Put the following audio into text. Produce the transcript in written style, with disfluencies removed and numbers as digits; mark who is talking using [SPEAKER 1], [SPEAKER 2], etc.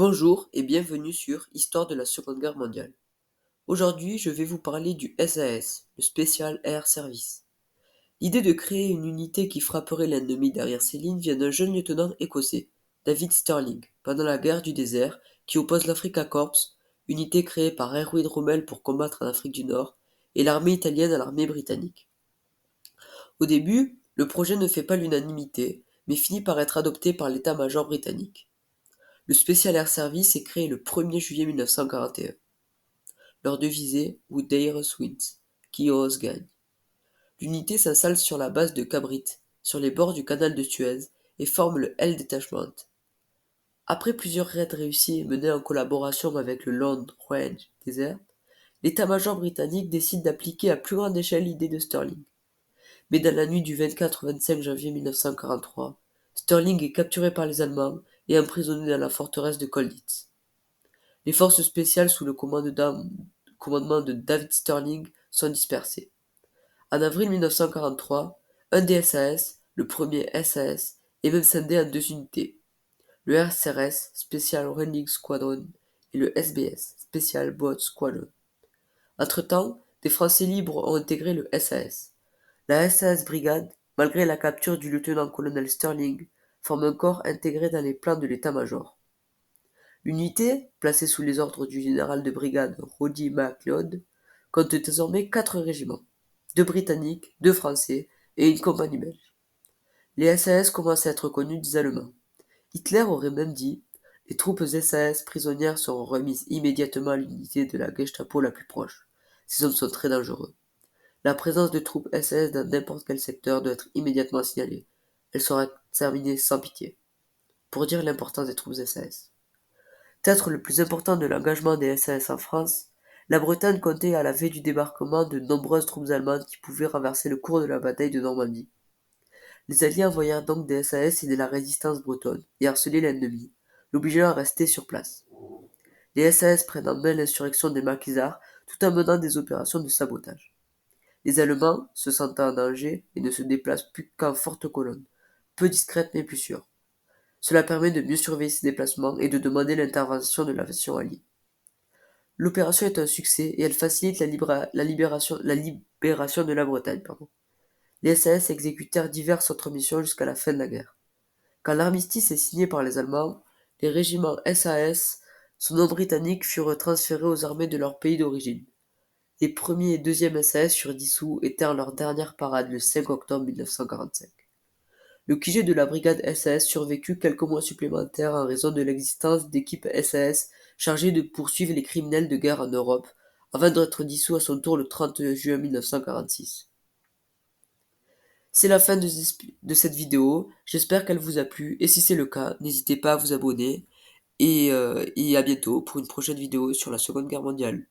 [SPEAKER 1] Bonjour et bienvenue sur Histoire de la Seconde Guerre mondiale. Aujourd'hui, je vais vous parler du SAS, le Special Air Service. L'idée de créer une unité qui frapperait l'ennemi derrière ses lignes vient d'un jeune lieutenant écossais, David Stirling, pendant la guerre du désert, qui oppose l'Africa Corps, unité créée par Erwin Rommel pour combattre en Afrique du Nord, et l'armée italienne à l'armée britannique. Au début, le projet ne fait pas l'unanimité, mais finit par être adopté par l'état-major britannique. Le Special Air Service est créé le 1er juillet 1941. Leur devise est Who Dares Wins, qui ose gagne. L'unité s'installe sur la base de Cabrit, sur les bords du canal de Suez, et forme le L Detachment. Après plusieurs raids réussis menés en collaboration avec le Lone Range Desert, l'état-major britannique décide d'appliquer à plus grande échelle l'idée de Stirling. Mais dans la nuit du 24 au 25 janvier 1943, Stirling est capturé par les Allemands et emprisonné dans la forteresse de Colditz. Les forces spéciales sous le commandement de David Stirling sont dispersées. En avril 1943, un des SAS, le premier SAS, est même scindé en deux unités, le SRS, Special Running Squadron, et le SBS, Special Boat Squadron. Entre-temps, des Français libres ont intégré le SAS. La SAS Brigade, malgré la capture du lieutenant-colonel Stirling, forme un corps intégré dans les plans de l'état-major. L'unité, placée sous les ordres du général de brigade Roddy MacLeod, compte désormais 4 régiments, 2 britanniques, 2 français et une compagnie belge. Les SAS commencent à être connus des Allemands. Hitler aurait même dit « Les troupes SAS prisonnières seront remises immédiatement à l'unité de la Gestapo la plus proche. Ces hommes sont très dangereux. La présence de troupes SAS dans n'importe quel secteur doit être immédiatement signalée. Elle sera exterminée sans pitié. » Pour dire l'importance des troupes SAS. Peut-être le plus important de l'engagement des SAS en France, la Bretagne comptait à la veille du débarquement de nombreuses troupes allemandes qui pouvaient renverser le cours de la bataille de Normandie. Les Alliés envoyèrent donc des SAS aider la résistance bretonne et harceler l'ennemi, l'obligeant à rester sur place. Les SAS prennent en main l'insurrection des maquisards tout en menant des opérations de sabotage. Les Allemands, se sentant en danger, et ne se déplacent plus qu'en forte colonne, peu discrète mais plus sûre. Cela permet de mieux surveiller ses déplacements et de demander l'intervention de l'aviation alliée. L'opération est un succès et elle facilite la libération de la Bretagne. Les SAS exécutèrent diverses autres missions jusqu'à la fin de la guerre. Quand l'armistice est signé par les Allemands, les régiments SAS, sous nom britannique, furent transférés aux armées de leur pays d'origine. Les premiers et deuxièmes SAS furent dissous et tinrent leur dernière parade le 5 octobre 1945. Le QG de la brigade SAS survécut quelques mois supplémentaires en raison de l'existence d'équipes SAS chargées de poursuivre les criminels de guerre en Europe, avant d'être dissous à son tour le 30 juin 1946. C'est la fin de cette vidéo, j'espère qu'elle vous a plu, et si c'est le cas, n'hésitez pas à vous abonner, et à bientôt pour une prochaine vidéo sur la Seconde Guerre mondiale.